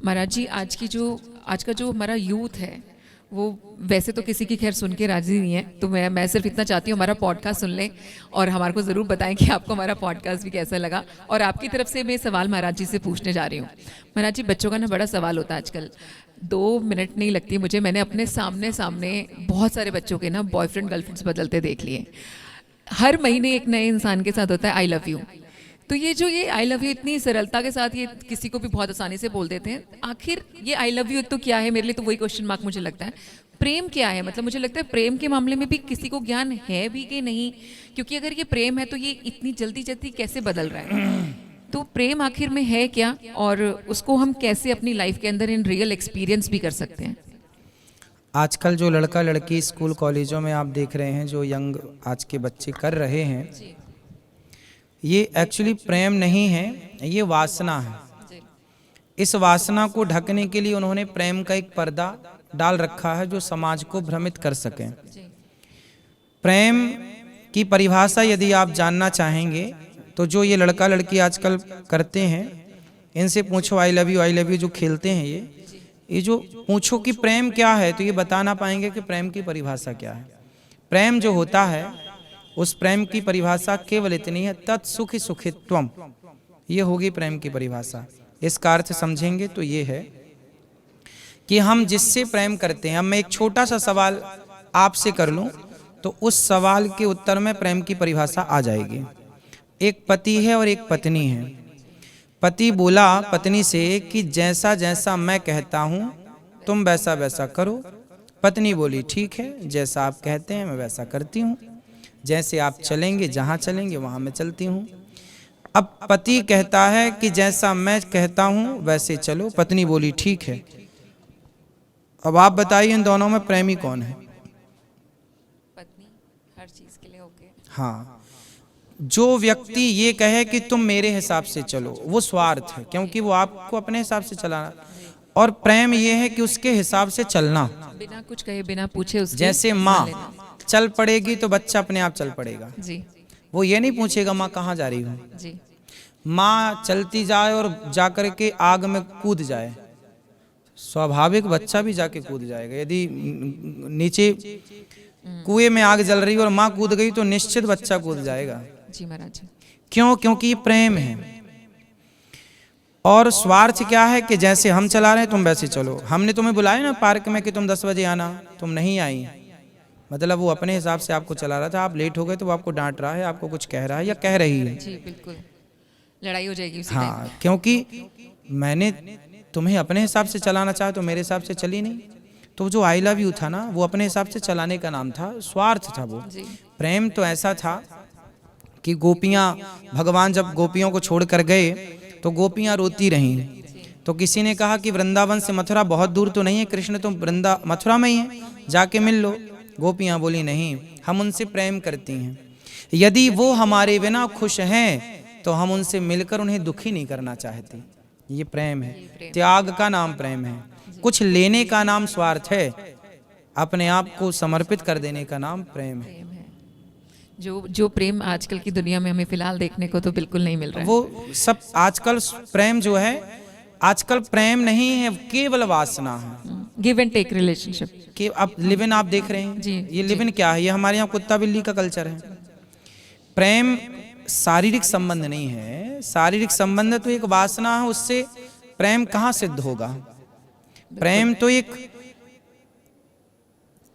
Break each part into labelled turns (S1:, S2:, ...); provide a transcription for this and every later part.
S1: महाराज जी, आज का जो हमारा यूथ है वो वैसे तो किसी की खैर सुन के राजी नहीं है, तो मैं सिर्फ इतना चाहती हूँ हमारा पॉडकास्ट सुन लें और हमारे को ज़रूर बताएं कि आपको हमारा पॉडकास्ट भी कैसा लगा। और आपकी तरफ से मैं सवाल महाराज जी से पूछने जा रही हूँ। महाराज जी, बच्चों का ना बड़ा सवाल होता है आजकल, 2 मिनट नहीं लगती मुझे, मैंने अपने सामने बहुत सारे बच्चों के ना बॉयफ्रेंड गर्लफ्रेंड्स बदलते देख लिए। हर महीने एक नए इंसान के साथ होता है आई लव यू। तो ये आई लव यू इतनी सरलता के साथ ये किसी को भी बहुत आसानी से बोल देते हैं। आखिर ये आई लव यू तो क्या है? मेरे लिए तो वही क्वेश्चन मार्क मुझे लगता है। प्रेम क्या है? मतलब मुझे लगता है प्रेम के मामले में भी किसी को ज्ञान है भी कि नहीं, क्योंकि अगर ये प्रेम है तो ये इतनी जल्दी जल्दी कैसे बदल रहा है? तो प्रेम आखिर में है क्या, और उसको हम कैसे अपनी लाइफ के अंदर इन रियल एक्सपीरियंस भी कर सकते हैं?
S2: आजकल जो लड़का लड़की स्कूल कॉलेजों में आप देख रहे हैं, जो यंग आज के बच्चे कर रहे हैं, ये एक्चुअली प्रेम नहीं है, ये वासना है। इस वासना को ढकने के लिए उन्होंने प्रेम का एक पर्दा डाल रखा है जो समाज को भ्रमित कर सके। प्रेम की परिभाषा यदि आप जानना चाहेंगे तो जो ये लड़का लड़की आजकल करते हैं, इनसे पूछो आई लव यू जो खेलते हैं, ये जो पूछो कि प्रेम क्या है, तो ये बता ना पाएंगे कि प्रेम की परिभाषा क्या है। प्रेम जो होता है, उस प्रेम की परिभाषा केवल इतनी है, तत्सुखि सुखित्वम, ये होगी प्रेम की परिभाषा। इसका अर्थ समझेंगे तो ये है कि हम जिससे प्रेम करते हैं, अब मैं एक छोटा सा सवाल आपसे कर लूं तो उस सवाल के उत्तर में प्रेम की परिभाषा आ जाएगी। एक पति है और एक पत्नी है। पति बोला पत्नी से कि जैसा जैसा मैं कहता हूं तुम वैसा वैसा करो। पत्नी बोली ठीक है, जैसा आप कहते हैं मैं वैसा करती हूं, जैसे आप चलेंगे जहां चलेंगे वहां मैं चलती हूं। अब पति कहता है कि जैसा मैं कहता हूं वैसे चलो। पत्नी बोली ठीक है। अब आप बताइए इन दोनों में प्रेमी कौन है?
S1: पत्नी हर चीज के लिए ओके।
S2: हाँ, जो व्यक्ति ये कहे कि तुम मेरे हिसाब से चलो, वो स्वार्थ है, क्योंकि वो आपको अपने हिसाब से चलाना। और प्रेम ये है कि उसके हिसाब से चलना,
S1: बिना कुछ कहे बिना पूछे उसके
S2: जैसे माँ चल पड़ेगी तो बच्चा अपने आप चल पड़ेगा
S1: जी।
S2: वो ये नहीं पूछेगा माँ कहाँ जा रही हूँ
S1: जी।
S2: माँ चलती जाए और जाकर के आग में कूद जाए, स्वाभाविक बच्चा भी जाके कूद जाएगा। यदि नीचे कुएं में आग जल रही और माँ कूद गई तो निश्चित बच्चा कूद जाएगा।
S1: जी महाराज जी।
S2: क्यों? क्योंकि ये प्रेम है। और स्वार्थ क्या है कि जैसे हम चला रहे हैं तुम वैसे चलो। हमने तुम्हें बुलाया ना पार्क में कि तुम 10 बजे आना, तुम नहीं आई, मतलब वो अपने हिसाब से आपको चला रहा था। आप लेट हो गए तो वो आपको डांट रहा है, आपको कुछ कह रहा है या कह रही है।
S1: जी बिल्कुल, लड़ाई हो जाएगी उसी
S2: हाँ, क्योंकि मैंने तुम्हें अपने हिसाब से चलाना चाहा तो मेरे हिसाब से चली नहीं। तो जो आई लव यू था ना, वो अपने हिसाब से चलाने का नाम था, स्वार्थ था वो। प्रेम तो ऐसा था कि गोपियां, भगवान जब गोपियों को छोड़ कर गए तो गोपियां रोती रहीं। तो किसी ने कहा कि वृंदावन से मथुरा बहुत दूर तो नहीं है, कृष्ण तो मथुरा में ही है, जाके मिल लो। गोपियां बोली नहीं, हम उनसे प्रेम करती हैं, यदि वो हमारे बिना खुश हैं तो हम उनसे मिलकर उन्हें दुखी नहीं करना चाहती। ये प्रेम है, त्याग का नाम प्रेम है। कुछ लेने का नाम स्वार्थ है, अपने आप को समर्पित कर देने का नाम प्रेम है।
S1: जो प्रेम आजकल की दुनिया में हमें फिलहाल देखने को तो बिल्कुल नहीं मिल रहा है।
S2: वो सब आजकल प्रेम जो है, आजकल प्रेम नहीं है, केवल वासना है।
S1: गिव एंड टेक रिलेशनशिप
S2: कि अब लिव इन आप देख रहे हैं
S1: जी,
S2: ये लिव इन क्या है? ये हमारे यहाँ कुत्ता बिल्ली का कल्चर है। प्रेम शारीरिक संबंध नहीं है, शारीरिक संबंध तो एक वासना है, उससे प्रेम कहाँ सिद्ध होगा? प्रेम तो एक,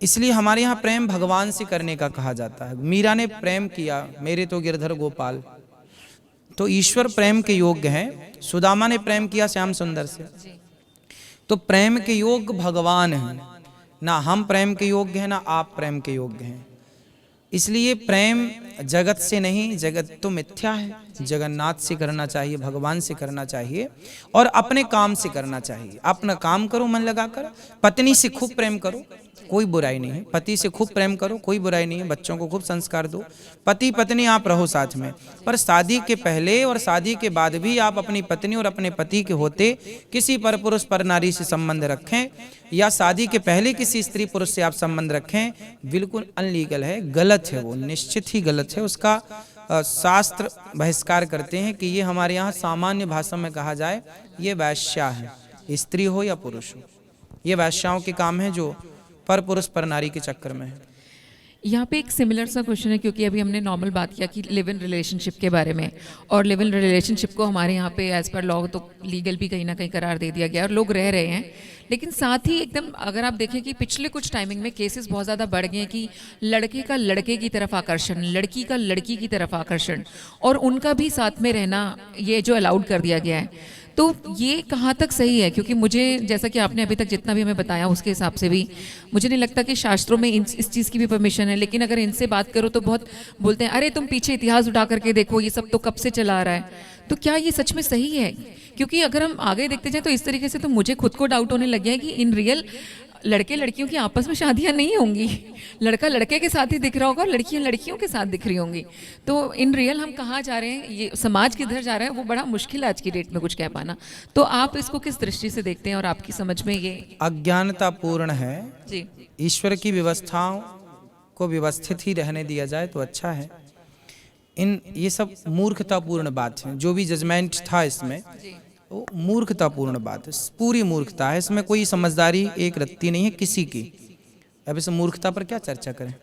S2: इसलिए हमारे यहाँ प्रेम भगवान से करने का कहा जाता है। मीरा ने प्रेम किया, मेरे तो गिरधर गोपाल, तो ईश्वर प्रेम के योग्य हैं। सुदामा ने प्रेम किया श्याम सुंदर से, तो प्रेम के योग्य भगवान हैं। ना हम प्रेम के योग्य हैं, ना आप प्रेम के योग्य हैं। इसलिए प्रेम जगत से नहीं, जगत तो मिथ्या है, जगन्नाथ से करना चाहिए, भगवान से करना चाहिए और अपने काम से करना चाहिए। अपना काम करो मन लगाकर, पत्नी से खूब प्रेम करो, कोई बुराई नहीं है। पति से खूब प्रेम करो, कोई बुराई नहीं है। बच्चों को खूब संस्कार दो, पति पत्नी आप रहो साथ में। पर शादी के पहले और शादी के बाद भी आप अपनी पत्नी और अपने पति के होते किसी पर पुरुष पर नारी से संबंध रखें, या शादी के पहले किसी स्त्री पुरुष से आप संबंध रखें, बिल्कुल अनलीगल है, गलत है, वो निश्चित ही गलत है। उसका शास्त्र बहिष्कार करते हैं कि ये हमारे यहाँ सामान्य भाषा में कहा जाए, ये वैश्या है। स्त्री हो या पुरुष हो। ये वैश्याओं के काम है जो पर पुरुष पर नारी के चक्कर में है।
S1: यहाँ पे एक सिमिलर सा क्वेश्चन है, क्योंकि अभी हमने नॉर्मल बात किया कि लिव इन रिलेशनशिप के बारे में, और लिव इन रिलेशनशिप को हमारे यहाँ पे एज पर लॉ तो लीगल भी कहीं ना कहीं करार दे दिया गया और लोग रह रहे हैं। लेकिन साथ ही एकदम अगर आप देखें कि पिछले कुछ टाइमिंग में केसेस बहुत ज़्यादा बढ़ गए हैं कि लड़के का लड़के की तरफ आकर्षण, लड़की का लड़की की तरफ आकर्षण, और उनका भी साथ में रहना ये जो अलाउड कर दिया गया है। तो ये कहाँ तक सही है? क्योंकि मुझे, जैसा कि आपने अभी तक जितना भी हमें बताया उसके हिसाब से भी मुझे नहीं लगता कि शास्त्रों में इस चीज़ की भी परमिशन है। लेकिन अगर इनसे बात करो तो बहुत बोलते हैं अरे तुम पीछे इतिहास उठा करके देखो, ये सब तो कब से चला आ रहा है। तो क्या ये सच में सही है? क्योंकि अगर हम आगे देखते जाएं तो इस तरीके से तो मुझे खुद को डाउट होने लग गया है कि इन रियल लड़के लड़कियों की आपस में शादियां नहीं होंगी। लड़का लड़के के साथ ही दिख रहा होगा और लड़कियां लड़कियों के साथ दिख रही होंगी। तो इन रियल हम कहाँ जा रहे हैं, ये समाज किधर जा रहा है, वो बड़ा मुश्किल है आज की डेट में कुछ कह पाना। तो आप इसको किस दृष्टि से देखते हैं और आपकी समझ में ये?
S2: अज्ञानतापूर्ण है
S1: जी
S2: ईश्वर की व्यवस्थाओं को व्यवस्थित ही रहने दिया जाए तो अच्छा है। ये सब मूर्खतापूर्ण बात है। जो भी जजमेंट था इसमें वो मूर्खतापूर्ण बात है, पूरी मूर्खता है। इसमें कोई समझदारी एक रत्ती नहीं है किसी की। अब इस मूर्खता पर क्या चर्चा करें।